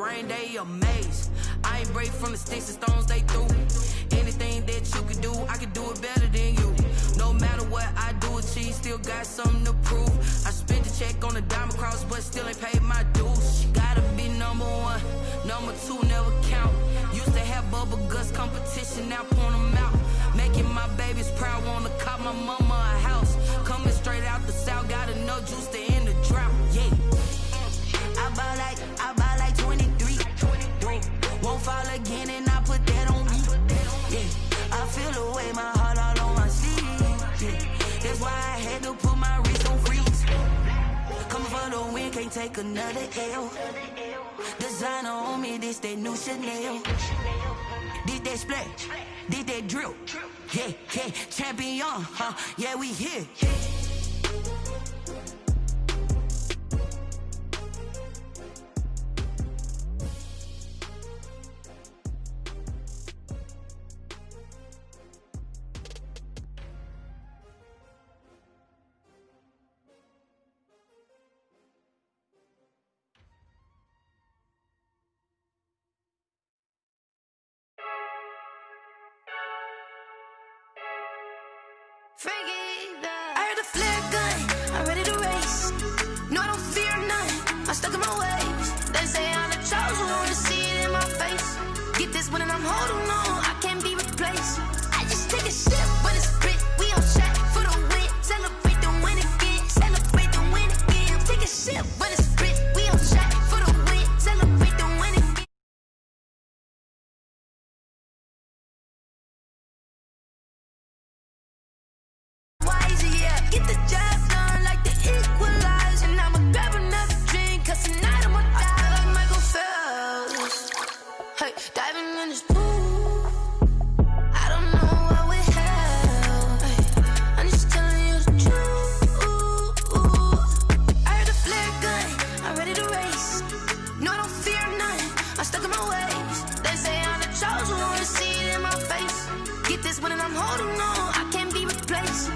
rain, they amazed. I ain't break from the sticks and stones they threw. Anything that you can do, I can do it better than you. No matter what I do achieve, still got something to prove. I spent the check on the diamond cross, but still ain't paid my dues. Gotta be number one, number two never count. Used to have bubble guts competition, now point them out. Making my babies proud, wanna cop my mama a house. Coming straight out the south, got enough juice to end the drought. Yeah, I buy like 23. Won't fall again, and I put that on me. Yeah, I feel the way, my heart all on my sleeve. Yeah, that's why I had to put my wrist on freeze. Coming for the win, can't take another L. Designer on me, this that new Chanel. Did that splash, did that drill. Yeah, yeah, champion, huh? Yeah, we here. I heard the flare gun, I'm ready to race. No, I don't fear none, I'm stuck in my ways. They say I'm the chosen one, to see it in my face. Get this one and I'm holding on, I can't be replaced. I just take a sip, but it's split, we on shot for the win. Celebrate the win again, celebrate the win again. Take a sip, but it's split, we on shot for the win. Celebrate the win again. Get the job done like the equalizer. And I'ma grab another drink, cause tonight I'ma die like Michael Phelps. Hey, diving in this pool, I don't know what we have. Hey, I'm just telling you the truth. I heard the flare gun, I'm ready to race. No, I don't fear none, I'm stuck in my ways. They say I'm the chosen one, to see it in my face. Get this one and I'm holding on, I can't be replaced.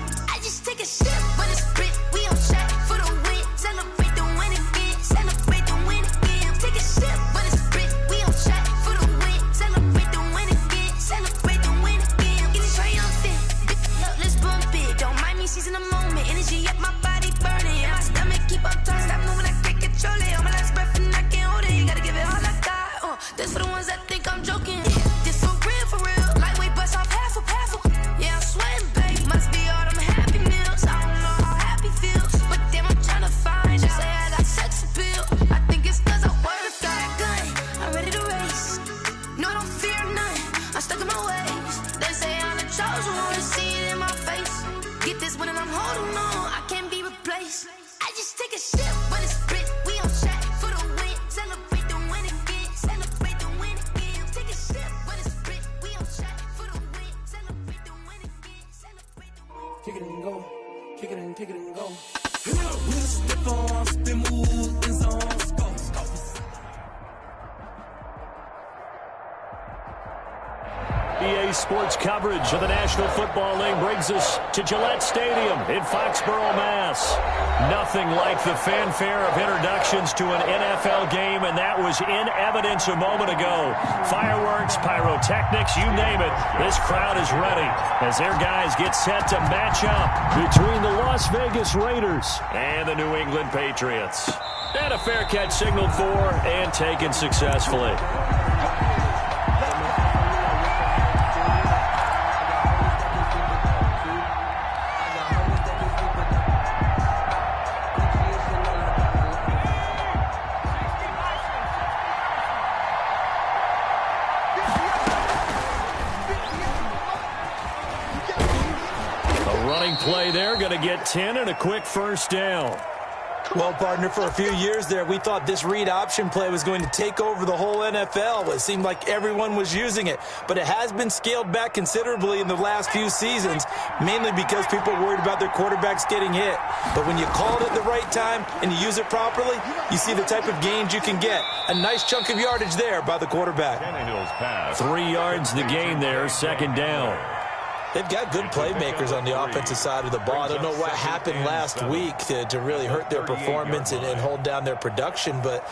Take a sip, but it's split, we on shot for the win. Celebrate the win again, celebrate the win again. Take a sip, but it's split, we on shot for the win. Celebrate the win again, celebrate the win again. Get it triumphant, let's bump it. Don't mind me seizing the moment, energy up my body burning. And my stomach keep up turning, stop moving, I can't control it. On my last breath and I can't hold it, you gotta give it all I got. This for the ones that think I'm joking. This for real, lightweight bust off half a. Yeah, I'm sweating, babe, must be all them happy. I don't know how happy feels, but damn, I'm trying to find out. Say I got sex appeal, I think it's cause I work a gun, I'm ready to race. No, I don't fear none, I'm stuck in my ways. They say I'm the chosen one, to see it in my face. Get this one and I'm holding on, I can't be replaced. I just take a sip, but it's split, we on shot for the win. Celebrate the win again, celebrate the win again. Take a sip, but it's split, we on shot for the win. Celebrate the win again, celebrate the win. Kick it and go. Kick it and go. Plus défense, des moves, aisance, go. EA Sports coverage of the National Football League brings us to Gillette Stadium in Foxborough, Mass. Nothing like the fanfare of introductions to an NFL game, and that was in evidence a moment ago. Fireworks, pyrotechnics, you name it. This crowd is ready as their guys get set to match up between the Las Vegas Raiders and the New England Patriots. And a fair catch signaled for and taken successfully. Play there, going to get 10 and a quick first down. Well, partner, for a few years there, we thought this read option play was going to take over the whole NFL. It seemed like everyone was using it, but it has been scaled back considerably in the last few seasons, mainly because people are worried about their quarterbacks getting hit. But when you call it at the right time and you use it properly, you see the type of gains you can get. A nice chunk of yardage there by the quarterback. 3 yards the gain there, second down. They've got good playmakers on the offensive side of the ball. I don't know what happened last week to really hurt their performance and hold down their production, but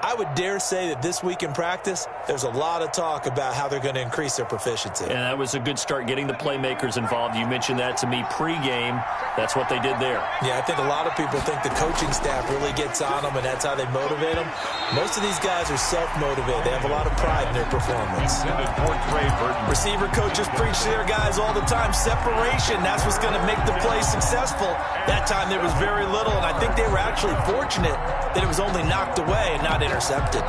I would dare say that this week in practice, there's a lot of talk about how they're going to increase their proficiency. And that was a good start, getting the playmakers involved. You mentioned that to me pregame. That's what they did there. Yeah, I think a lot of people think the coaching staff really gets on them, and that's how they motivate them. Most of these guys are self-motivated. They have a lot of pride in their performance. Receiver coaches preach to their guys all the time. Separation, that's what's going to make the play successful. That time there was very little, and I think they were actually fortunate that it was only knocked away and not intercepted.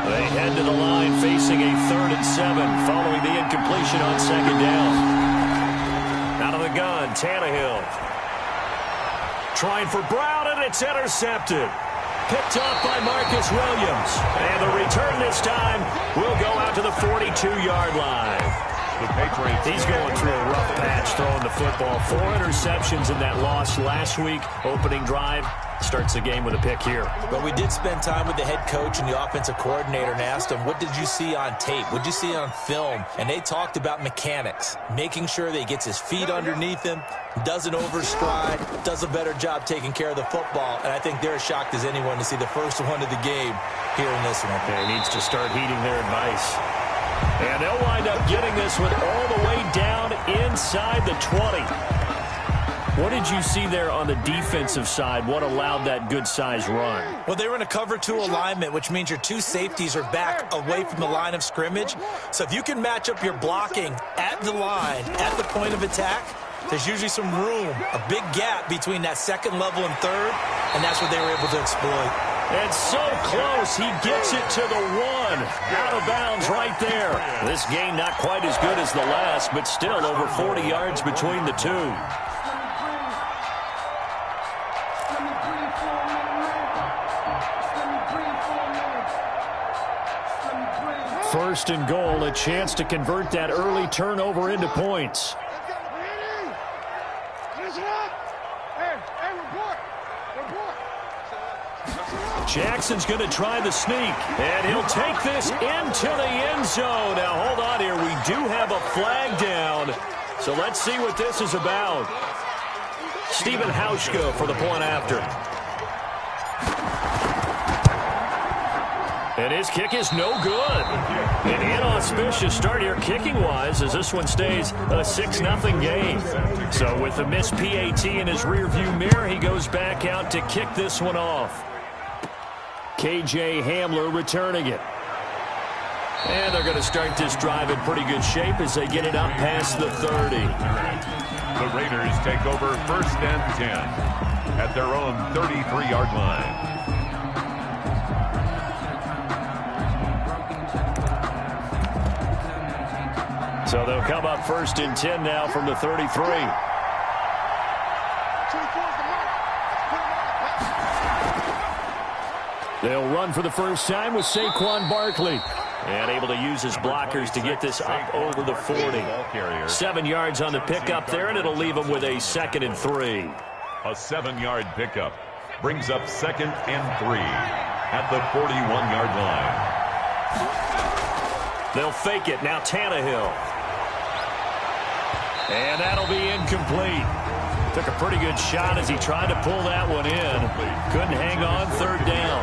They head to the line facing a 3rd and 7 following the incompletion on 2nd down. Out of the gun, Tannehill. Trying for Brown, and it's intercepted. Picked off by Marcus Williams. And the return this time will go out to the 42-yard line. The Patriots. He's going through a rough patch throwing the football. 4 interceptions in that loss last week. Opening drive. Starts the game with a pick here. But we did spend time with the head coach and the offensive coordinator and asked him, what did you see on tape? What did you see on film? And they talked about mechanics, making sure that he gets his feet underneath him, doesn't overstride, does a better job taking care of the football. And I think they're as shocked as anyone to see the first one of the game here in this one. Okay, he needs to start heeding their advice. And they'll wind up getting this one all the way down inside the 20. What did you see there on the defensive side? What allowed that good-sized run? Well, they were in a cover 2 alignment, which means your 2 safeties are back away from the line of scrimmage. So if you can match up your blocking at the line, at the point of attack, there's usually some room, a big gap between that 2nd level and 3rd, and that's what they were able to exploit. And so close, he gets it to the 1. Out of bounds right there. This game not quite as good as the last, but still over 40 yards between the two. 1st and goal, a chance to convert that early turnover into points. Jackson's going to try the sneak, and he'll take this into the end zone. Now, hold on here. We do have a flag down, so let's see what this is about. Stephen Hauschka for the point after. And his kick is no good. An inauspicious start here kicking-wise as this one stays a 6-0 game. So with the missed PAT in his rearview mirror, he goes back out to kick this one off. KJ Hamler returning it. And they're going to start this drive in pretty good shape as they get it up past the 30. The Raiders take over 1st and 10 at their own 33-yard line. So they'll come up 1st and 10 now from the 33. They'll run for the first time with Saquon Barkley. And able to use his blockers to get this up over the 40. 7 yards on the pickup there, and it'll leave them with a 2nd and 3. A 7-yard pickup brings up 2nd and 3 at the 41-yard line. They'll fake it. Now Tannehill. And that'll be incomplete. Took a pretty good shot as he tried to pull that one in. Couldn't hang on 3rd down.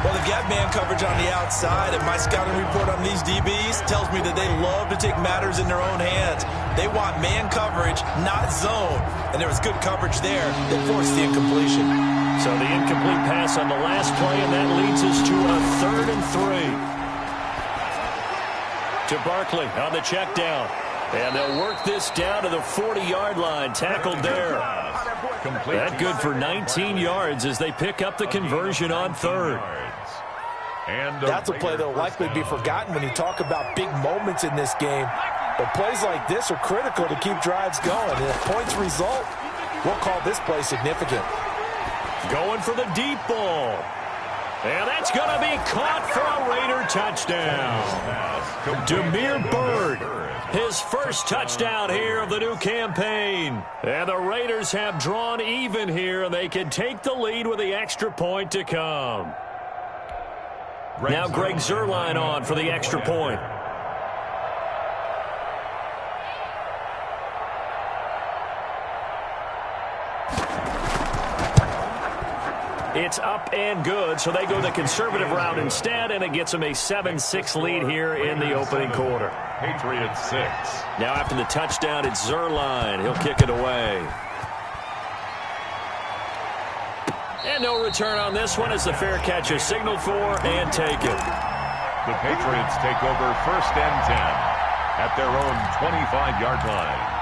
Well, they've got man coverage on the outside, and my scouting report on these DBs tells me that they love to take matters in their own hands. They want man coverage, not zone. And there was good coverage there that forced the incompletion. So the incomplete pass on the last play, and that leads us to a 3rd and 3. To Barkley on the check down. And they'll work this down to the 40-yard line. Tackled there. That good for 19 yards as they pick up the conversion on 3rd. And that's a play that will likely be forgotten when you talk about big moments in this game. But plays like this are critical to keep drives going. And if points result, we'll call this play significant. Going for the deep ball. And that's going to be caught for a Raider touchdown. Damiere Byrd, his first touchdown here of the new campaign. And the Raiders have drawn even here, and they can take the lead with the extra point to come. Now Greg Zuerlein on for the extra point. It's up and good, so they go the conservative route instead, and it gets them a 7-6 lead here in the opening quarter. Patriots 6. Now after the touchdown, it's Zerline. He'll kick it away. And no return on this one as the fair catch is signaled for and taken. The Patriots take over 1st and 10 at their own 25-yard line.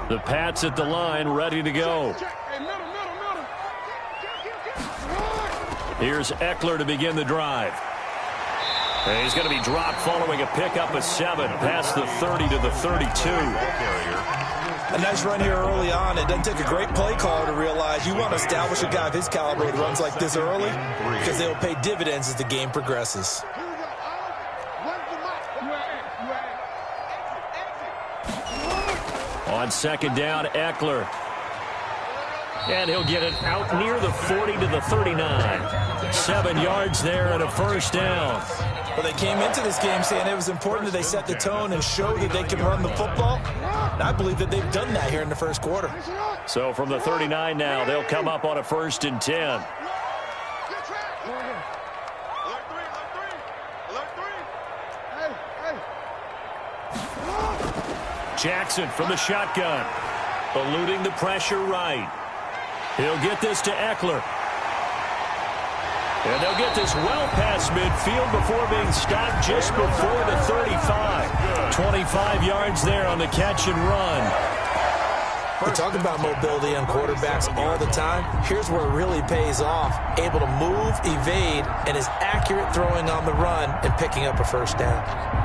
The Pats at the line, ready to go. Here's Eckler to begin the drive. And he's going to be dropped following a pickup of 7 past the 30 to the 32. A nice run here early on. It doesn't take a great play caller to realize you want to establish a guy of his caliber who runs like this early because they will pay dividends as the game progresses. On 2nd down, Eckler. And he'll get it out near the 40 to the 39. 7 yards there and a 1st down. Well, they came into this game saying it was important that they set the tone and show that they can run the football. And I believe that they've done that here in the 1st quarter. So from the 39 now, they'll come up on a 1st and 10. Jackson from the shotgun. Eluding the pressure right. He'll get this to Eckler. And they'll get this well past midfield before being stopped just before the 35. 25 yards there on the catch and run. We talk about mobility on quarterbacks all the time. Here's where it really pays off. Able to move, evade, and is accurate throwing on the run and picking up a 1st down.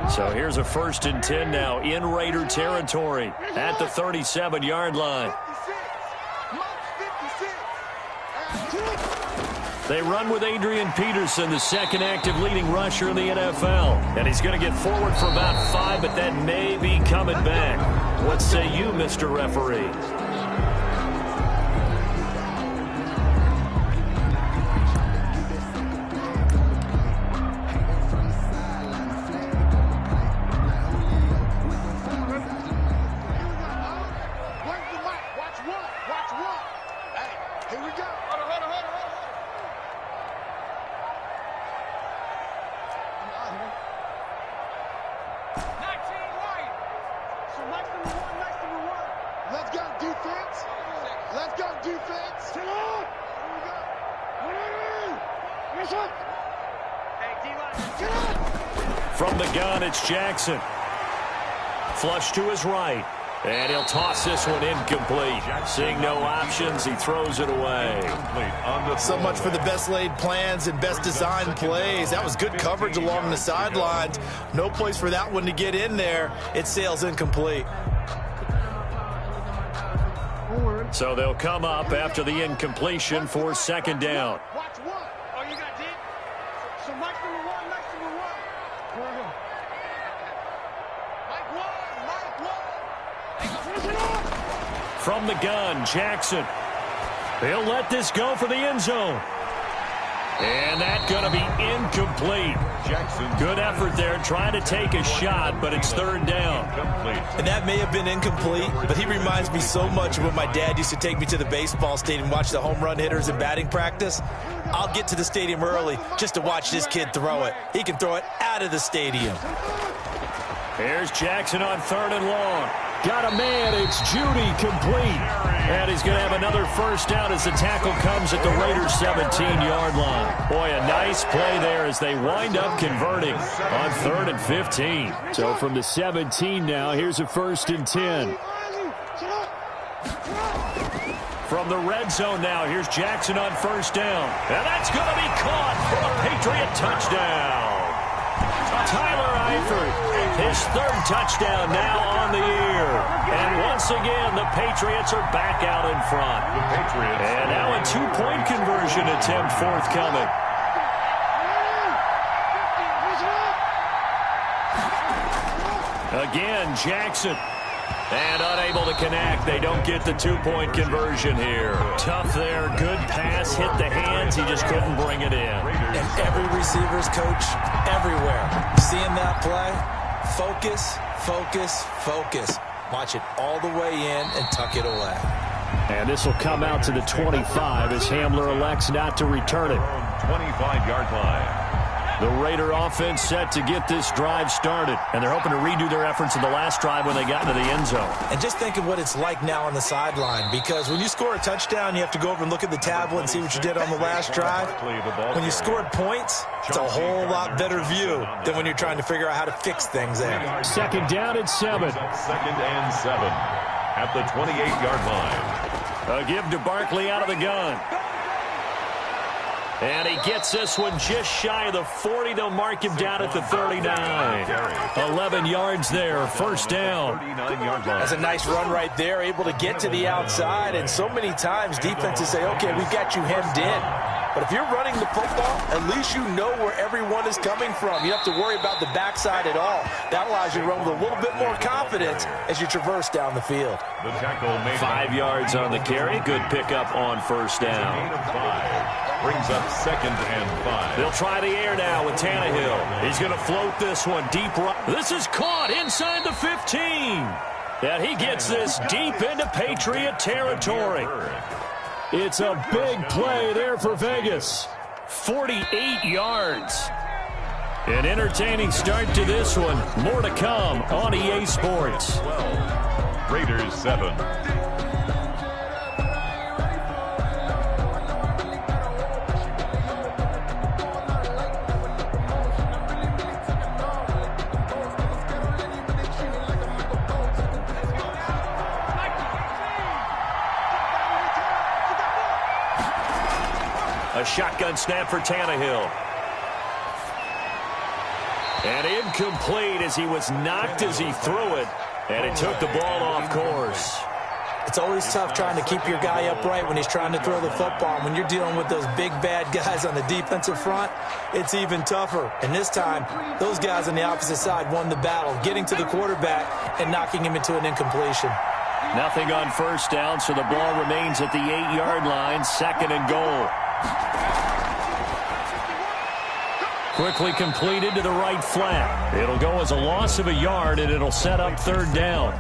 So here's a 1st and 10 now in Raider territory at the 37-yard line. They run with Adrian Peterson, the 2nd active leading rusher in the NFL. And he's going to get forward for about 5, but that may be coming back. What say you, Mr. Referee? From the gun, it's Jackson. Flush to his right. And he'll toss this one incomplete. Seeing no options, he throws it away. So much for the best laid plans and best designed plays. That was good coverage along the sidelines. No place for that one to get in there. It sails incomplete. So they'll come up after the incompletion for 2nd down. From the gun, Jackson. He'll let this go for the end zone. And that's going to be incomplete. Jackson. Good effort there, trying to take a shot, but it's 3rd down. And that may have been incomplete, but he reminds me so much of when my dad used to take me to the baseball stadium and watch the home run hitters in batting practice. I'll get to the stadium early just to watch this kid throw it. He can throw it out of the stadium. Here's Jackson on 3rd and long. Got a man, it's Judy, complete. And he's going to have another 1st down as the tackle comes at the Raiders' 17-yard line. Boy, a nice play there as they wind up converting on 3rd and 15. So from the 17 now, here's a 1st and 10. From the red zone now, here's Jackson on 1st down. And that's going to be caught for a Patriot touchdown. Tyler Eifert, his 3rd touchdown now on the year. And once again, the Patriots are back out in front. The Patriots. And now a 2-point conversion attempt forthcoming. Again, Jackson. And unable to connect. They don't get the two-point conversion here. Tough there. Good pass. Hit the hands. He just couldn't bring it in. And every receiver's coach everywhere. Seeing that play, focus, focus, focus. Watch it all the way in and tuck it away. And this will come out to the 25 as Hamler elects not to return it. 25-yard line. The Raider offense set to get this drive started. And they're hoping to redo their efforts in the last drive when they got into the end zone. And just think of what it's like now on the sideline. Because when you score a touchdown, you have to go over and look at the tablet and see what you did on the last drive. When you scored points, it's a whole lot better view than when you're trying to figure out how to fix things there. Second down and 7. Second and 7 at the 28-yard line. A give to Barkley out of the gun. And he gets this one just shy of the 40. They'll mark him down at the 39. 11 yards there, first down. That's a nice run right there, able to get to the outside. And so many times defenses say, okay, we've got you hemmed in. But if you're running the football, at least you know where everyone is coming from. You don't have to worry about the backside at all. That allows you to run with a little bit more confidence as you traverse down the field. 5 yards on the carry. Good pickup on first down. Brings up second and 5. They'll try the air now with Tannehill. He's going to float this one deep right. This is caught inside the 15. And he gets this deep into Patriot territory. It's a big play there for Vegas. 48 yards. An entertaining start to this one. More to come on EA Sports. 12. Raiders 7. A shotgun snap for Tannehill. And incomplete as he was knocked as he threw it. And it took the ball off course. It's always tough trying to keep your guy upright when he's trying to throw the football. When you're dealing with those big, bad guys on the defensive front, it's even tougher. And this time, those guys on the opposite side won the battle, getting to the quarterback and knocking him into an incompletion. Nothing on first down, so the ball remains at the 8-yard line, second and goal. Quickly completed to the right flat. It'll go as a loss of a yard, and it'll set up third down.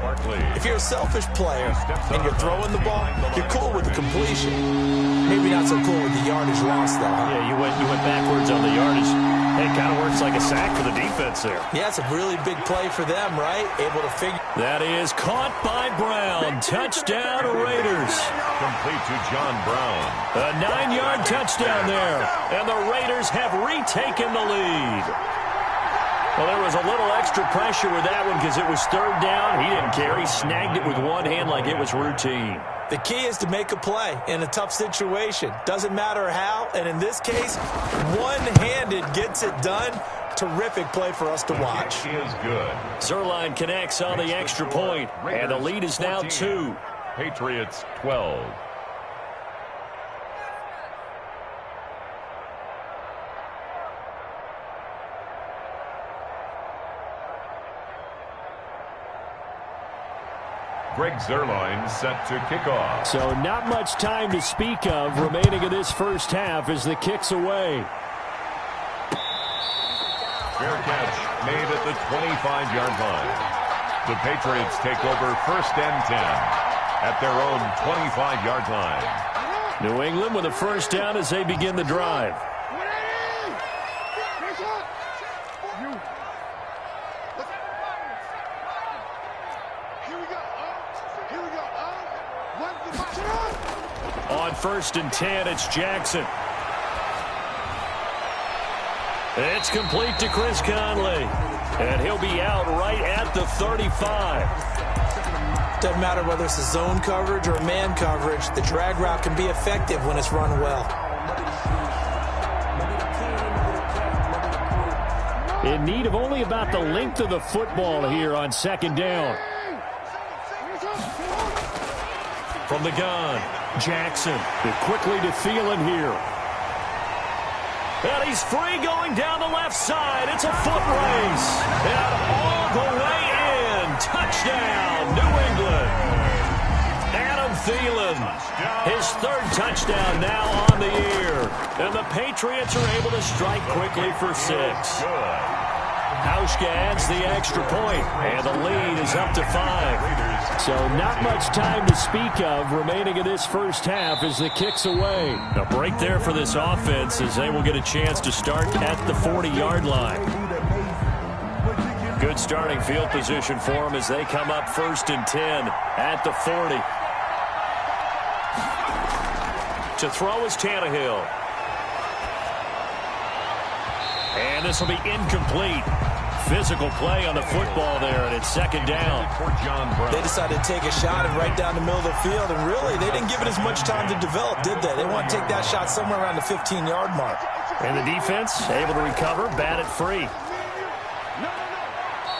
If you're a selfish player and you're throwing the ball, you're cool with the completion. Maybe not so cool with the yardage loss, though. Yeah, you went backwards on the yardage. It kind of works like a sack for the defense there. Yeah, it's a really big play for them, right? Able to figure. That is caught by Brown. Touchdown, Raiders. Complete to John Brown. A 9-yard touchdown there. And the Raiders have retaken the lead. Well, there was a little extra pressure with that one because it was third down. He didn't care. He snagged it with one hand like it was routine. The key is to make a play in a tough situation. Doesn't matter how, and in this case, one-handed gets it done. Terrific play for us to watch. He is good. Zerline connects on the extra point, and the lead is now 2. Patriots 12. Greg Zerline set to kick off. So not much time to speak of remaining in this first half as the kick's away. Fair catch made at the 25-yard line. The Patriots take over first and 10 at their own 25-yard line. New England with a first down as they begin the drive. On first and 10, it's Jackson. It's complete to Chris Conley. And he'll be out right at the 35. Doesn't matter whether it's a zone coverage or man coverage, the drag route can be effective when it's run well. In need of only about the length of the football here on second down. From the gun, Jackson. Quickly to Thielen here. And he's free going down the left side. It's a foot race. And all the way in. Touchdown, New England. His third touchdown now on the year. And the Patriots are able to strike quickly for 6. Hauschka adds the extra point, and the lead is up to 5. So not much time to speak of remaining in this first half as the kick's away. A break there for this offense as they will get a chance to start at the 40-yard line. Good starting field position for them as they come up 1st and 10 at the 40. To throw is Tannehill. And this will be incomplete. Physical play on the football there, and it's 2nd down. They decided to take a shot and right down the middle of the field, and really, they didn't give it as much time to develop, did they? They want to take that shot somewhere around the 15-yard mark. And the defense able to recover, bat it free.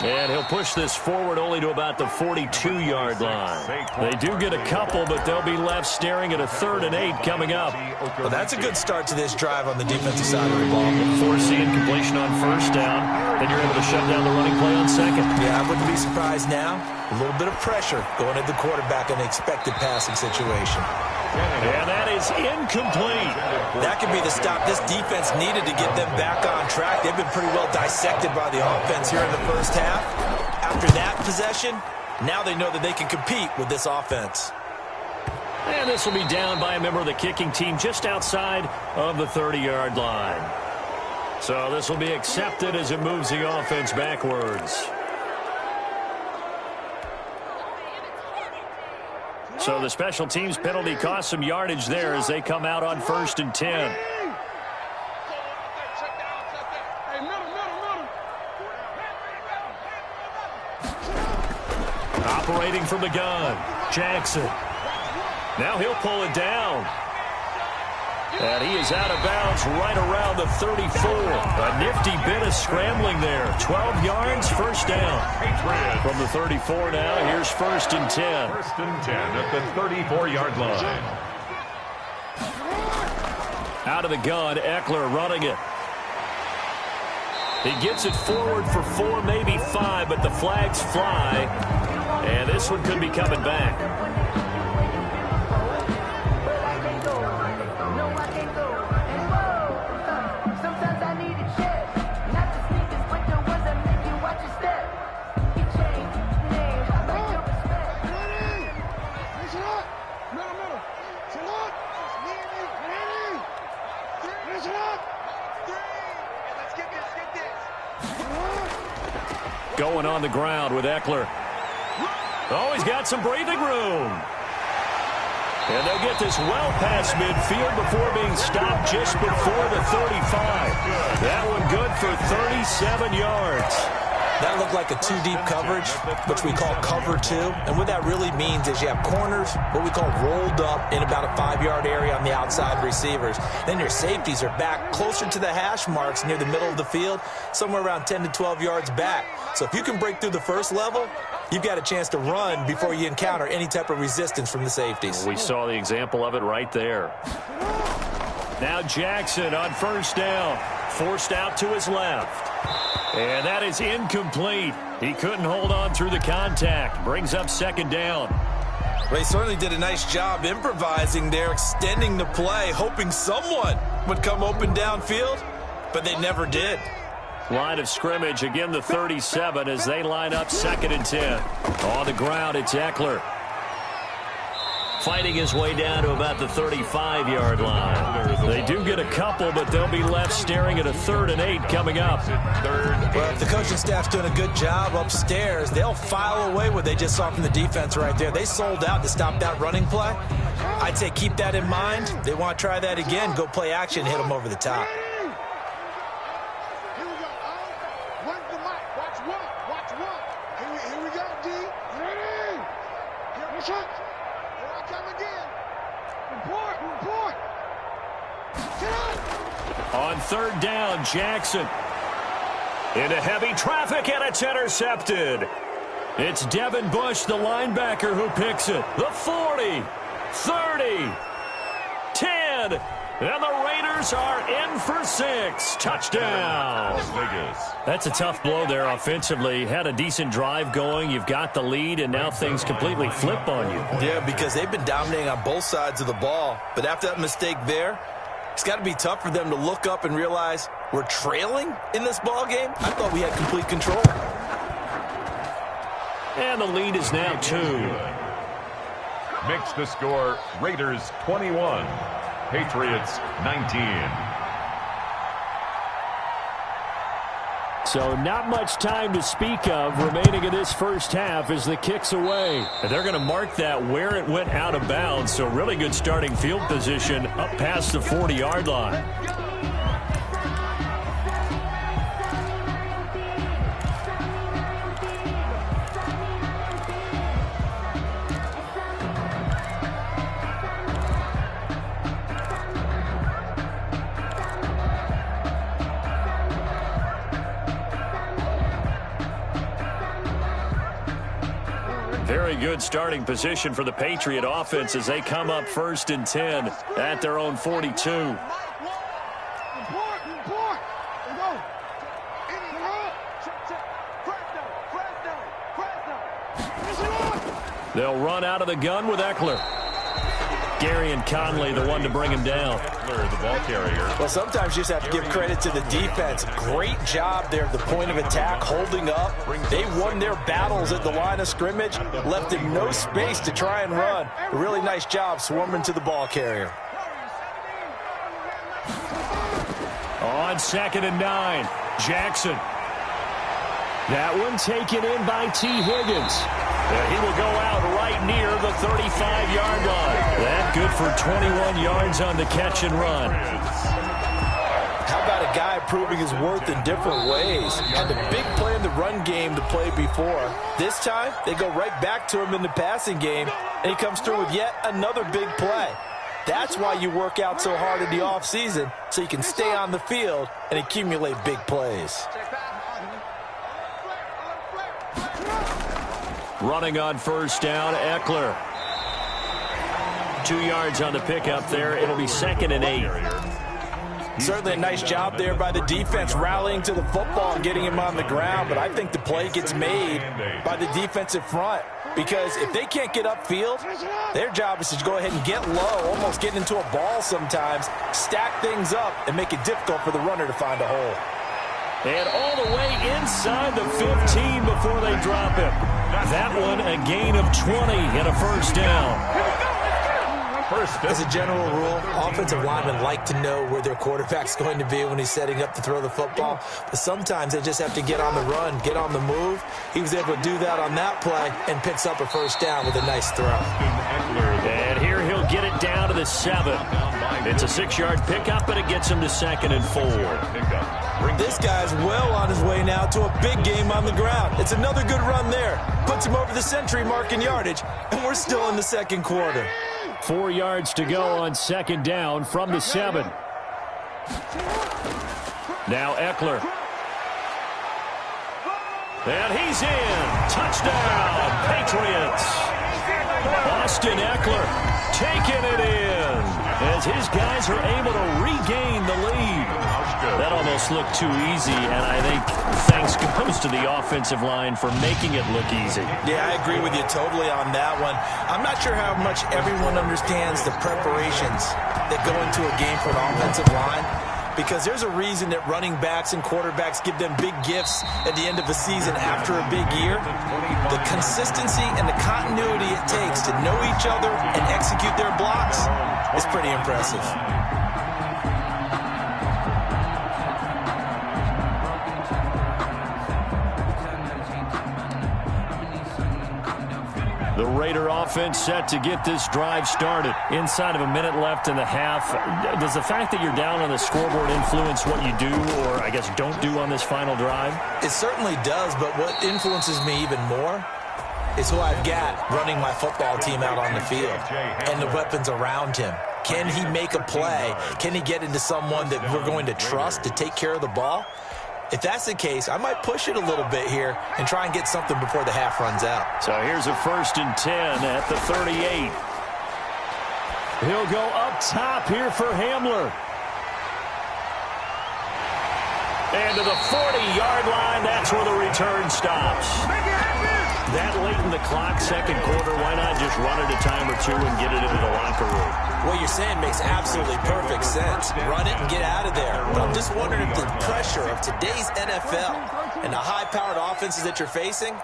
And he'll push this forward only to about the 42-yard line. They do get a couple, but they'll be left staring at a 3rd and 8 coming up. Well, that's a good start to this drive on the defensive side of the ball. Force the incompletion on 1st down, then you're able to shut down the running play on 2nd. Yeah, I wouldn't be surprised now. A little bit of pressure going at the quarterback in an expected passing situation. And that is incomplete. That could be the stop this defense needed to get them back on track. They've been pretty well dissected by the offense here in the first half. After that possession, now they know that they can compete with this offense. And this will be down by a member of the kicking team just outside of the 30-yard line. So this will be accepted as it moves the offense backwards. So the special teams penalty cost some yardage there as they come out on 1st and 10. Operating from the gun, Jackson. Now he'll pull it down. And he is out of bounds right around the 34. A nifty bit of scrambling there. 12 yards, 1st down. From the 34 now, here's 1st and 10. 1st and 10 at the 34-yard line. Out of the gun, Eckler running it. He gets it forward for 4, maybe 5, but the flags fly. And this one could be coming back. Going on the ground with Eckler. Oh, he's got some breathing room. And they'll get this well past midfield before being stopped just before the 35. That one good for 37 yards. That looked like a 2-deep coverage, which we call cover 2. And what that really means is you have corners, what we call rolled up in about a 5-yard area on the outside receivers. Then your safeties are back closer to the hash marks near the middle of the field, somewhere around 10 to 12 yards back. So if you can break through the first level, you've got a chance to run before you encounter any type of resistance from the safeties. We saw the example of it right there. Now Jackson on 1st down, forced out to his left. And that is incomplete. He couldn't hold on through the contact. Brings up 2nd down. Well, he certainly did a nice job improvising there, extending the play, hoping someone would come open downfield, but they never did. Line of scrimmage, again the 37 as they line up 2nd and 10. On the ground, it's Eckler. Fighting his way down to about the 35-yard line. They do get a couple, but they'll be left staring at a 3rd and 8 coming up. Well, if the coaching staff's doing a good job upstairs, they'll file away what they just saw from the defense right there. They sold out to stop that running play. I'd say keep that in mind. They want to try that again, go play action, hit them over the top. On 3rd down, Jackson. Into heavy traffic, and it's intercepted. It's Devin Bush, the linebacker, who picks it. The 40, 30, 10, And the Raiders are in for 6. Touchdown. Las Vegas. That's a tough blow there offensively. Had a decent drive going. You've got the lead, and now things completely flip on you. Yeah, because they've been dominating on both sides of the ball. But after that mistake there, it's got to be tough for them to look up and realize we're trailing in this ball game. I thought we had complete control. And the lead is now 2. Makes the score Raiders 21, Patriots 19. So not much time to speak of remaining in this first half as the kick's away. And they're going to mark that where it went out of bounds. So really good starting field position up past the 40-yard line. Very good starting position for the Patriot offense as they come up 1st and 10 at their own 42. They'll run out of the gun with Eckler. Gary and Conley, the one to bring him down. Eckler, the ball carrier. Well, sometimes you just have to give credit to the defense. Great job there at the point of attack, holding up. They won their battles at the line of scrimmage, left him no space to try and run. A really nice job swarming to the ball carrier. On 2nd and 9, Jackson. That one taken in by T. Higgins. He will go out right near the 35-yard line. That good for 21 yards on the catch and run. How about a guy proving his worth in different ways? Had a big play in the run game to play before. This time, they go right back to him in the passing game, and he comes through with yet another big play. That's why you work out so hard in the offseason, so you can stay on the field and accumulate big plays. Running on 1st down, Eckler. 2 yards on the pickup there. It'll be 2nd and 8. Certainly a nice job there by the defense rallying to the football and getting him on the ground, but I think the play gets made by the defensive front because if they can't get upfield, their job is to go ahead and get low, almost get into a ball sometimes, stack things up, and make it difficult for the runner to find a hole. And all the way inside the 15 before they drop him. That one a gain of 20 and a 1st down. As a general rule, offensive linemen like to know where their quarterback's going to be when he's setting up to throw the football. But sometimes they just have to get on the run, get on the move. He was able to do that on that play and picks up a 1st down with a nice throw. And here he'll get it down to the 7. It's a 6-yard pickup, but it gets him to 2nd and 4. This guy's well on his way now to a big game on the ground. It's another good run there. Puts him over the century mark in yardage, and we're still in the 2nd quarter. 4 yards to go on 2nd down from the 7. Now Eckler. And he's in. Touchdown, Patriots. Austin Eckler taking it in as his guys are able to regain the lead. That almost looked too easy, and I think thanks goes to the offensive line for making it look easy. Yeah, I agree with you totally on that one. I'm not sure how much everyone understands the preparations that go into a game for an offensive line, because there's a reason that running backs and quarterbacks give them big gifts at the end of the season after a big year. The consistency and the continuity it takes to know each other and execute their blocks is pretty impressive. The Raider offense set to get this drive started. Inside of a minute left in the half. Does the fact that you're down on the scoreboard influence what you do, or I guess don't do on this final drive? It certainly does, but what influences me even more is who I've got running my football team out on the field and the weapons around him. Can he make a play? Can he get into someone that we're going to trust to take care of the ball? If that's the case, I might push it a little bit here and try and get something before the half runs out. So here's a 1st and 10 at the 38. He'll go up top here for Hamler. And to the 40-yard line, that's where the return stops. That late in the clock, second quarter, why not just run it a time or two and get it into the locker room? What you're saying makes absolutely perfect sense. Run it and get out of there. But I'm just wondering if the pressure of today's NFL and the high-powered offenses that you're facing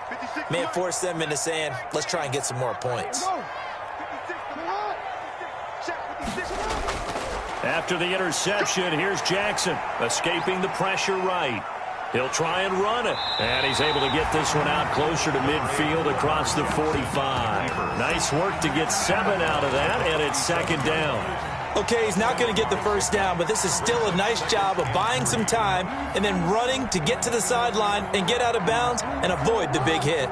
may have forced them into saying, let's try and get some more points. After the interception, here's Jackson, escaping the pressure right. He'll try and run it. And he's able to get this one out closer to midfield across the 45. Nice work to get 7 out of that, and it's second down. Okay, he's not going to get the first down, but this is still a nice job of buying some time and then running to get to the sideline and get out of bounds and avoid the big hit.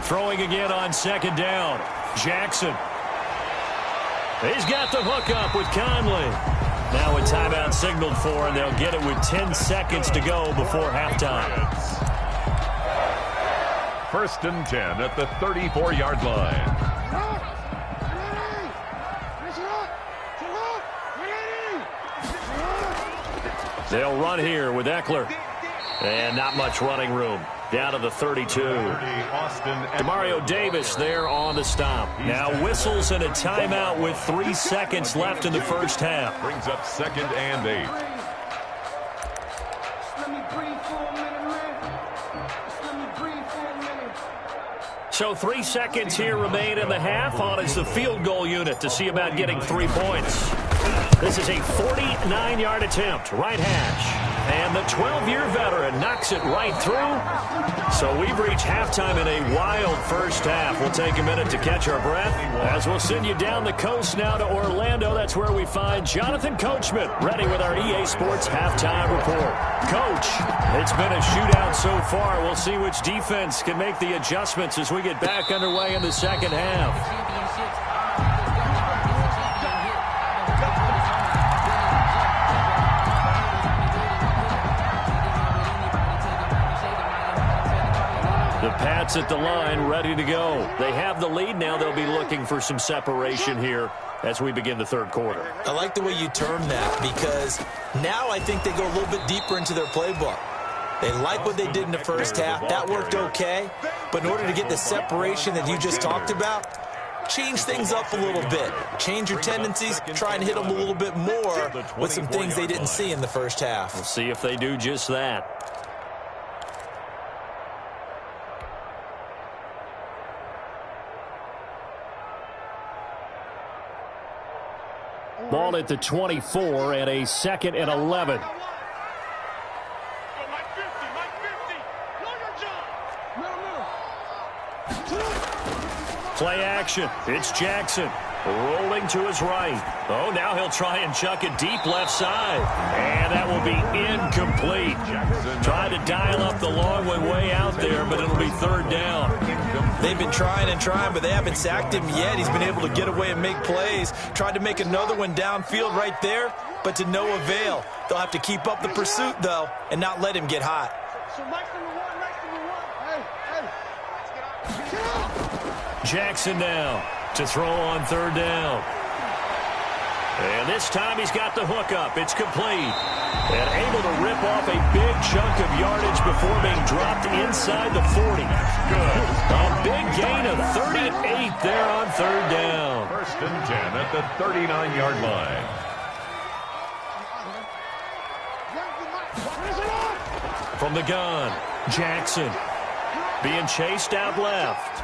Throwing again on second down. Jackson. He's got the hookup with Conley. Now a timeout signaled for, and they'll get it with 10 seconds to go before halftime. First and 10 at the 34-yard line. They'll run here with Eckler. And not much running room. Down to the 32. Demario Davis there on the stop. Now whistles and a timeout with 3 seconds left in the first half. Brings up second and 8. So 3 seconds here remain in the half. On is the field goal unit to see about getting 3 points. This is a 49-yard attempt. Right hash. And the 12-year veteran knocks it right through. So we've reached halftime in a wild first half. We'll take a minute to catch our breath as we'll send you down the coast now to Orlando. That's where we find Jonathan Coachman ready with our EA Sports halftime report. Coach, it's been a shootout so far. We'll see which defense can make the adjustments as we get back underway in the second half. The Pats at the line, ready to go. They have the lead now. They'll be looking for some separation here as we begin the third quarter. I like the way you term that, because now I think they go a little bit deeper into their playbook. They like what they did in the first half. That worked okay. But in order to get the separation that you just talked about, change things up a little bit. Change your tendencies. Try and hit them a little bit more with some things they didn't see in the first half. We'll see if they do just that. Ball at the 24 and a 2nd and 11. Play action. It's Jackson. Rolling to his right. Oh, now he'll try and chuck it deep left side. And that will be incomplete. Tried to dial up the long one way out there, but it'll be third down. They've been trying and trying, but they haven't sacked him yet. He's been able to get away and make plays. Tried to make another one downfield right there, but to no avail. They'll have to keep up the pursuit, though, and not let him get hot. Jackson now to throw on third down. And this time he's got the hookup. It's complete. And able to rip off a big chunk of yardage before being dropped inside the 40. Good. A big gain of 38 there on third down. First and 10 at the 39-yard line. From the gun, Jackson being chased out left.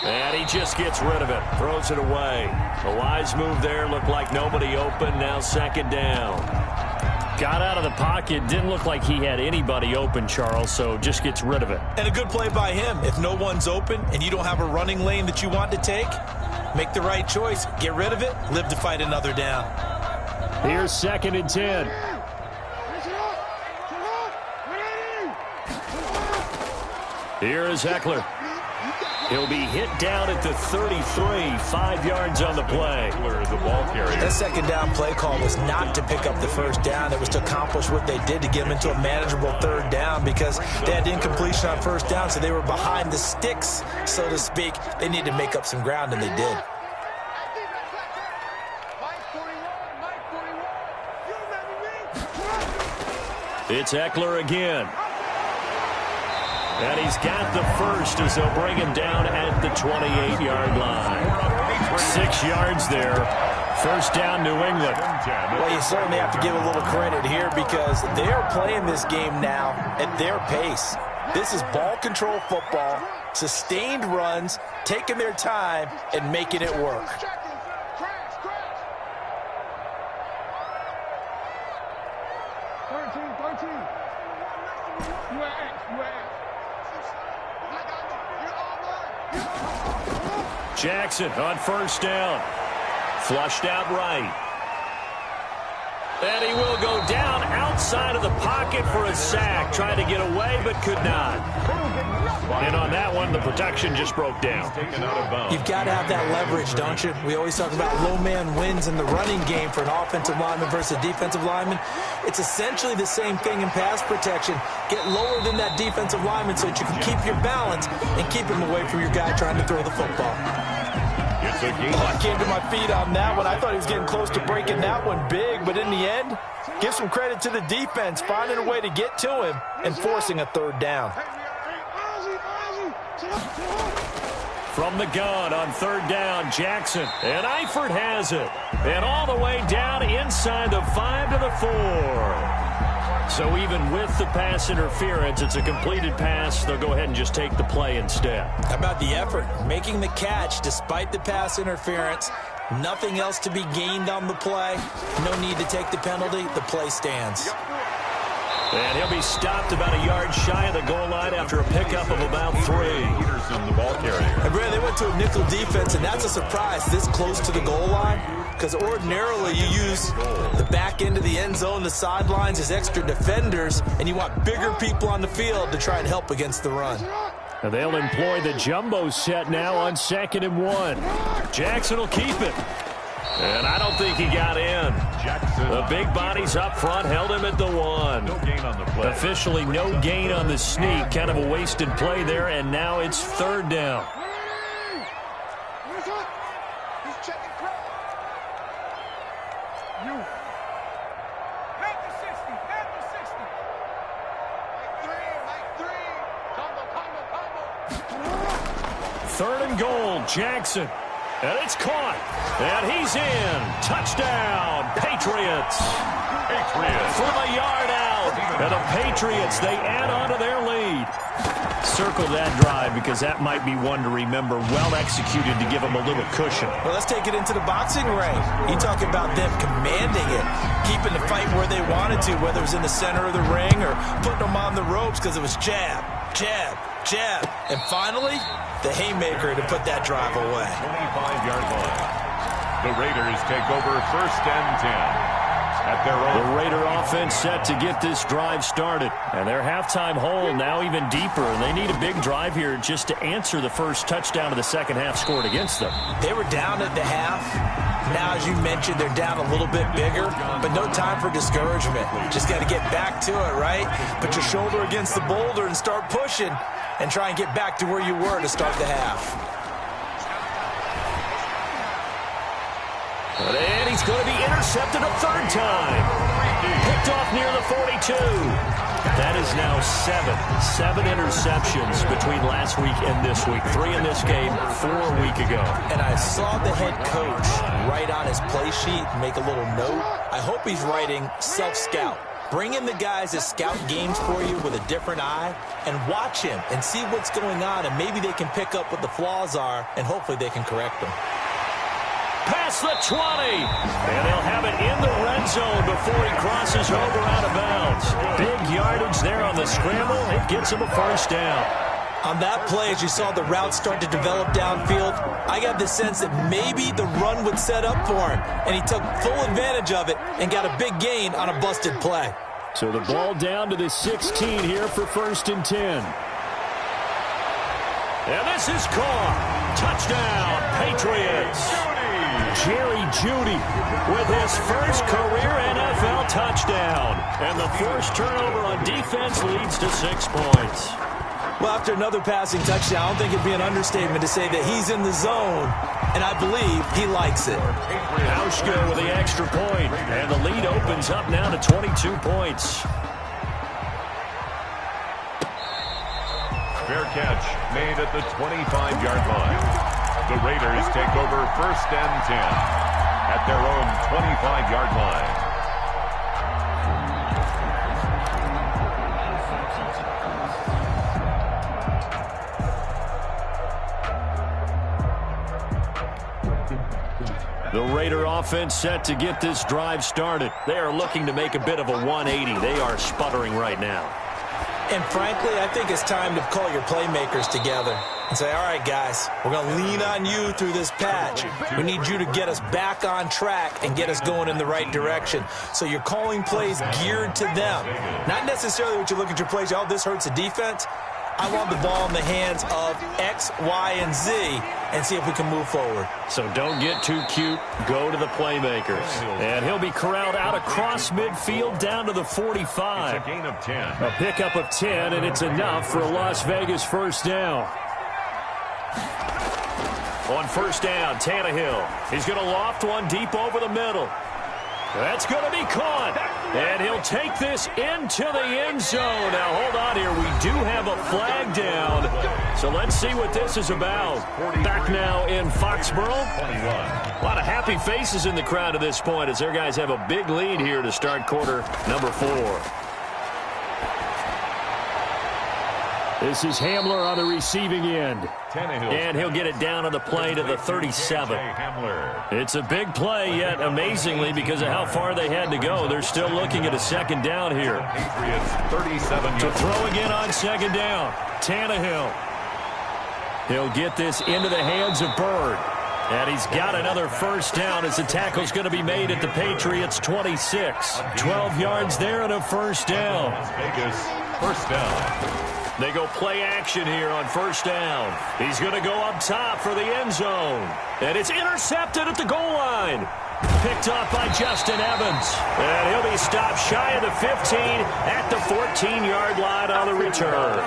And he just gets rid of it, throws it away. A wise move there, looked like nobody open, now second down. Got out of the pocket, didn't look like he had anybody open, Charles, so just gets rid of it. And a good play by him. If no one's open and you don't have a running lane that you want to take, make the right choice. Get rid of it, live to fight another down. Here's 2nd and 10. Here is Eckler. He'll be hit down at the 33, 5 yards on the play. The ball carrier. That second down play call was not to pick up the first down. It was to accomplish what they did to get them into a manageable third down because they had incompletion on first down, so they were behind the sticks, so to speak. They needed to make up some ground, and they did. It's Eckler again. And he's got the first as they'll bring him down at the 28-yard line. 6 yards there. First down, New England. Well, you certainly have to give a little credit here because they're playing this game now at their pace. This is ball control football, sustained runs, taking their time, and making it work. Jackson on first down. Flushed out right. And he will go down outside of the pocket for a sack. Tried to get away, but could not. And on that one, the protection just broke down. You've got to have that leverage, don't you? We always talk about low man wins in the running game for an offensive lineman versus a defensive lineman. It's essentially the same thing in pass protection. Get lower than that defensive lineman so that you can keep your balance and keep him away from your guy trying to throw the football. I came to my feet on that one. I thought he was getting close to breaking that one big, but in the end, give some credit to the defense, finding a way to get to him and forcing a third down. From the gun on third down, Jackson. And Eifert has it. And all the way down inside the 5 to the 4. So even with the pass interference, it's a completed pass. They'll go ahead and just take the play instead. How about the effort? Making the catch despite the pass interference. Nothing else to be gained on the play. No need to take the penalty. The play stands. And he'll be stopped about a yard shy of the goal line after a pickup of about 3. Peterson, the ball carrier. And Brad, they went to a nickel defense, and that's a surprise this close to the goal line. Because ordinarily you use the back end of the end zone, the sidelines as extra defenders, and you want bigger people on the field to try and help against the run. And they'll employ the jumbo set now on 2nd and 1. Jackson will keep it. And I don't think he got in. Jackson. The big bodies up front held him at the 1. No gain on the play. Officially no gain on the sneak. Kind of a wasted play there, and now it's third down. Third and goal, Jackson. And it's caught. And he's in. Touchdown, Patriots. From a yard out. And the Patriots, they add on to their lead. Circle that drive because that might be one to remember. Well executed to give them a little cushion. Well, let's take it into the boxing ring. You talk about them commanding it, keeping the fight where they wanted to, whether it was in the center of the ring or putting them on the ropes because it was jab, jab, jab. And finally, the haymaker to put that drive away. 25-yard line. The Raiders take over first and 10. At their own. The Raider offense set to get this drive started. And their halftime hole now even deeper. And they need a big drive here just to answer the first touchdown of the second half scored against them. They were down at the half. Now, as you mentioned, they're down a little bit bigger, but no time for discouragement. Just got to get back to it, right? Put your shoulder against the boulder and start pushing and try and get back to where you were to start the half. And he's going to be intercepted a third time. Picked off near the 42. That is now 7 interceptions between last week and this week. 3 in this game, 4 a week ago. And I saw the head coach write on his play sheet, make a little note. I hope he's writing self-scout. Bring in the guys that scout games for you with a different eye and watch him and see what's going on, and maybe they can pick up what the flaws are, and hopefully they can correct them. Past the 20, and they'll have it in the red zone before he crosses over out of bounds. Big yardage there on the scramble. It gets him a first down. On that play, as you saw the route start to develop downfield, I got the sense that maybe the run would set up for him, and he took full advantage of it and got a big gain on a busted play. So the ball down to the 16 here for first and 10. And this is caught. Touchdown, Patriots. Jerry Jeudy with his first career NFL touchdown. And the first turnover on defense leads to 6 points. Well, after another passing touchdown, I don't think it'd be an understatement to say that he's in the zone, and I believe he likes it. Auschka with the extra point, and the lead opens up now to 22 points. Fair catch made at the 25-yard line. The Raiders take over 1st and 10 at their own 25-yard line. The Raider offense set to get this drive started. They are looking to make a bit of a 180. They are sputtering right now. And frankly, I think it's time to call your playmakers together and say, all right, guys, we're going to lean on you through this patch. We need you to get us back on track and get us going in the right direction. So you're calling plays geared to them. Not necessarily what you look at your plays, oh, this hurts the defense. I want the ball in the hands of X, Y, and Z and see if we can move forward. So don't get too cute. Go to the playmakers. And he'll be corralled out across midfield down to the 45. It's a gain of 10. A pickup of 10, and it's enough for a Las Vegas first down. On first down, Tannehill. He's going to loft one deep over the middle. That's going to be caught. And he'll take this into the end zone. Now, hold on here. We do have a flag down. So let's see what this is about. Back now in Foxborough. A lot of happy faces in the crowd at this point as their guys have a big lead here to start quarter number 4. This is Hamler on the receiving end. And he'll get it down on the play to the 37. It's a big play, yet amazingly, because of how far they had to go, they're still looking at a second down here. To throw again on second down, Tannehill. He'll get this into the hands of Bird. And he's got another first down as the tackle's going to be made at the Patriots' 26. 12 yards there and a first down. Vegas, first down. They go play action here on first down. He's going to go up top for the end zone. And it's intercepted at the goal line. Picked up by Justin Evans. And he'll be stopped shy of the 15 at the 14-yard line on the return.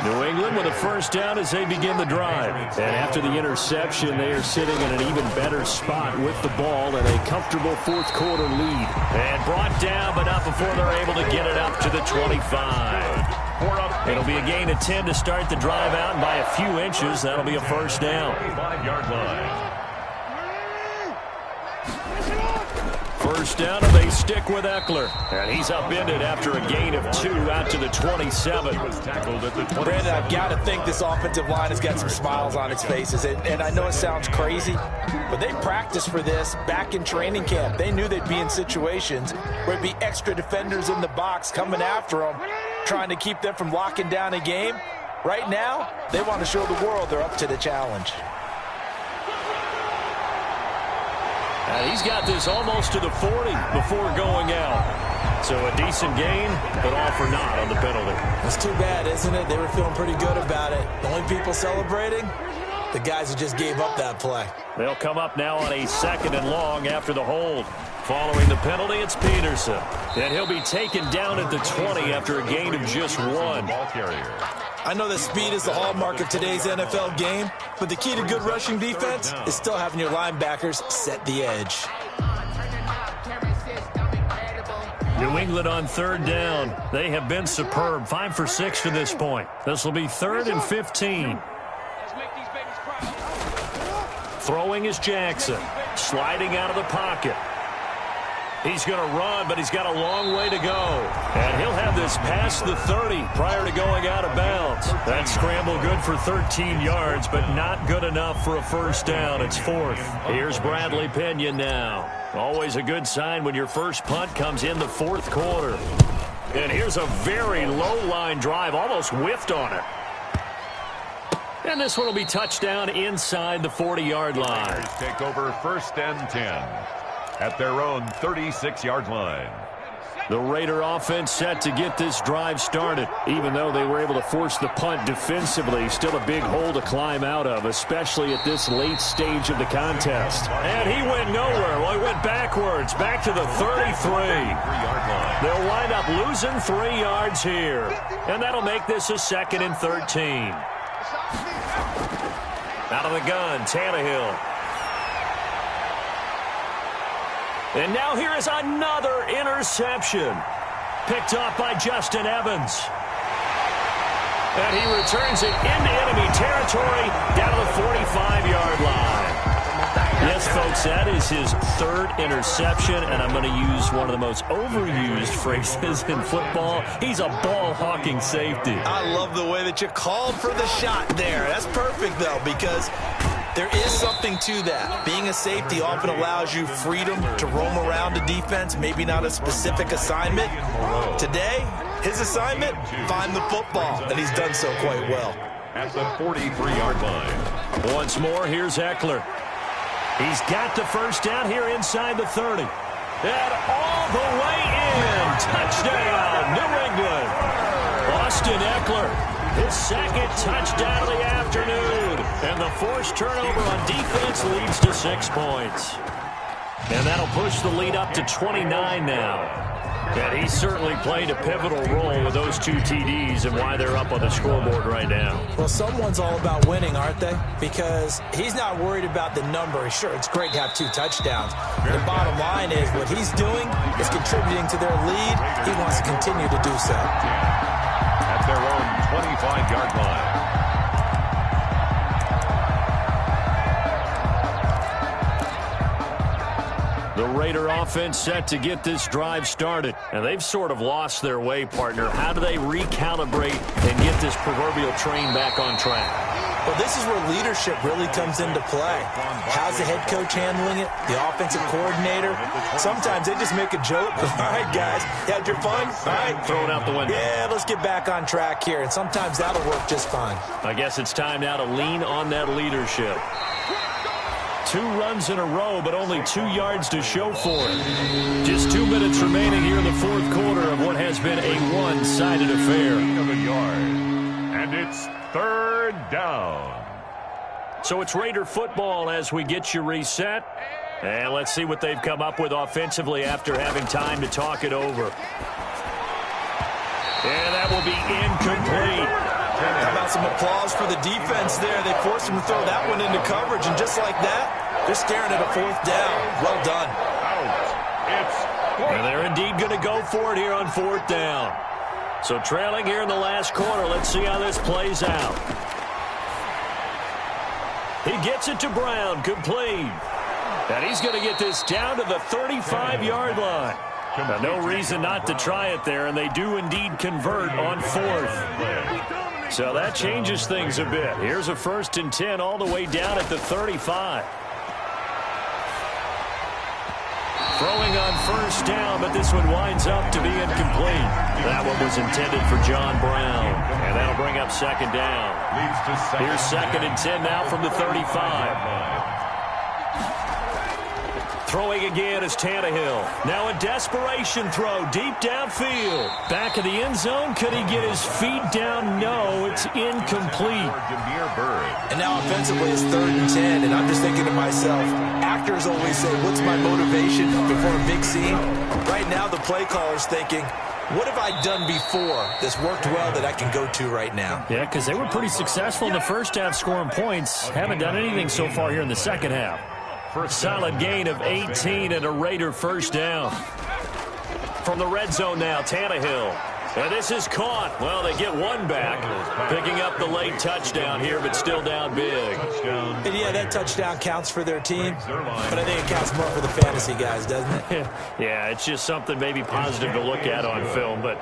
New England with a first down as they begin the drive. And after the interception, they are sitting in an even better spot with the ball and a comfortable fourth quarter lead. And brought down, but not before they're able to get it up to the 25. It'll be a gain of 10 to start the drive out, and by a few inches, that'll be a first down. 25-yard line. First down, and they stick with Eckler. And he's upended after a gain of 2 out to the 27. He was tackled at the 27. Brandon, I've got to think this offensive line has got some smiles on its faces. And I know it sounds crazy, but they practiced for this back in training camp. They knew they'd be in situations where it'd be extra defenders in the box coming after them, trying to keep them from locking down a game. Right now, they want to show the world they're up to the challenge. And he's got this almost to the 40 before going out. So a decent gain, but all for naught on the penalty. It's too bad, isn't it? They were feeling pretty good about it. The only people celebrating, the guys who just gave up that play. They'll come up now on a 2nd and long after the hold. Following the penalty, it's Peterson. And he'll be taken down at the 20 after a gain of just 1. Ball carrier. I know that speed is the hallmark of today's NFL game, but the key to good rushing defense is still having your linebackers set the edge. New England on 3rd down. They have been superb. 5 for 6 to this point. This will be 3rd and 15. Throwing is Jackson. Sliding out of the pocket. He's going to run, but he's got a long way to go. And he'll have this past the 30 prior to going out of bounds. That scramble good for 13 yards, but not good enough for a first down. It's 4th. Here's Bradley Pinion now. Always a good sign when your first punt comes in the 4th quarter. And here's a very low-line drive, almost whiffed on it. And this one will be touchdown inside the 40-yard line. Take over 1st and 10 at their own 36-yard line. The Raider offense set to get this drive started. Even though they were able to force the punt defensively, still a big hole to climb out of, especially at this late stage of the contest. And he went nowhere. Well, he went backwards, back to the 33. They'll wind up losing 3 yards here. And that'll make this a 2nd and 13. Out of the gun, Tannehill. And now here is another interception. Picked off by Justin Evans. And he returns it into enemy territory down to the 45-yard line. Yes, folks, that is his 3rd interception, and I'm going to use one of the most overused phrases in football. He's a ball-hawking safety. I love the way that you called for the shot there. That's perfect, though, because there is something to that. Being a safety often allows you freedom to roam around a defense, maybe not a specific assignment. Today, his assignment, find the football, and he's done so quite well. At the 43-yard line. Once more, here's Eckler. He's got the first down here inside the 30. And all the way in. Touchdown, New England. Austin Eckler, his 2nd touchdown of the afternoon. And the forced turnover on defense leads to 6 points. And that'll push the lead up to 29 now. And he certainly played a pivotal role with those 2 TDs and why they're up on the scoreboard right now. Well, someone's all about winning, aren't they? Because he's not worried about the number. Sure, it's great to have 2 touchdowns. The bottom line is what he's doing is contributing to their lead. He wants to continue to do so. At their own 25-yard line. The Raider offense set to get this drive started. And they've sort of lost their way, partner. How do they recalibrate and get this proverbial train back on track? Well, this is where leadership really comes into play. How's the head coach handling it? The offensive coordinator? Sometimes they just make a joke. All right, guys, you had your fun? All right. Throw it out the window. Yeah, let's get back on track here. And sometimes that'll work just fine. I guess it's time now to lean on that leadership. 2 runs in a row, but only 2 yards to show for it. Just 2 minutes remaining here in the 4th quarter of what has been a one-sided affair. And it's 3rd down. So it's Raider football as we get you reset. And let's see what they've come up with offensively after having time to talk it over. And that will be incomplete. How about some applause for the defense there? They forced him to throw that one into coverage, and just like that, they're staring at a 4th down. Well done. And they're indeed going to go for it here on 4th down. So trailing here in the last quarter. Let's see how this plays out. He gets it to Brown, complete. And he's going to get this down to the 35-yard line. Now, no reason not to try it there, and they do indeed convert on 4th. So that changes things a bit. Here's a 1st and 10 all the way down at the 35. Throwing on 1st down, but this one winds up to be incomplete. That one was intended for John Brown, and that'll bring up 2nd down. Here's 2nd and 10 now from the 35. Throwing again is Tannehill. Now a desperation throw deep downfield. Back of the end zone. Could he get his feet down? No, it's incomplete. And now offensively it's 3rd and 10, and I'm just thinking to myself, actors always say, what's my motivation before a big scene? Right now the play caller's thinking, what have I done before that's worked well that I can go to right now? Yeah, because they were pretty successful in the first half scoring points. Haven't done anything so far here in the second half. Solid gain of 18 and a Raider 1st down. From the red zone now, Tannehill. And this is caught. Well, they get one back. Picking up the late touchdown here, but still down big. And yeah, that touchdown counts for their team, but I think it counts more for the fantasy guys, doesn't it? Yeah, it's just something maybe positive to look at on film, but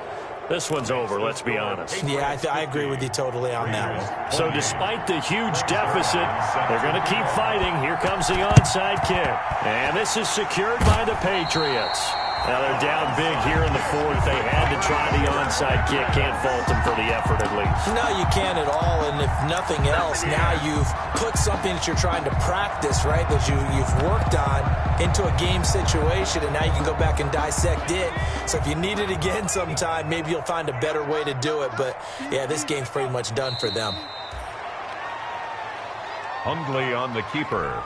this one's over, let's be honest. Yeah, I agree with you totally on that one. So despite the huge deficit, they're going to keep fighting. Here comes the onside kick. And this is secured by the Patriots. Now they're down big here in the 4th. They had to try the onside kick. Can't fault them for the effort, at least. No, you can't at all, and if nothing else, now you've put something that you're trying to practice, right, that you've worked on into a game situation, and now you can go back and dissect it. So if you need it again sometime, maybe you'll find a better way to do it. But, yeah, this game's pretty much done for them. Hundley on the keeper.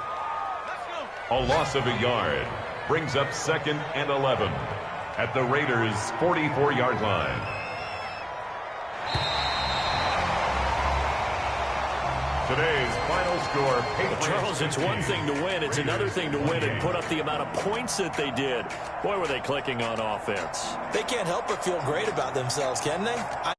A loss of a yard. Brings up 2nd and 11 at the Raiders' 44-yard line. Today's final score, Patriots. Charles, it's one thing to win. It's another thing to win and put up the amount of points that they did. Boy, were they clicking on offense. They can't help but feel great about themselves, can they?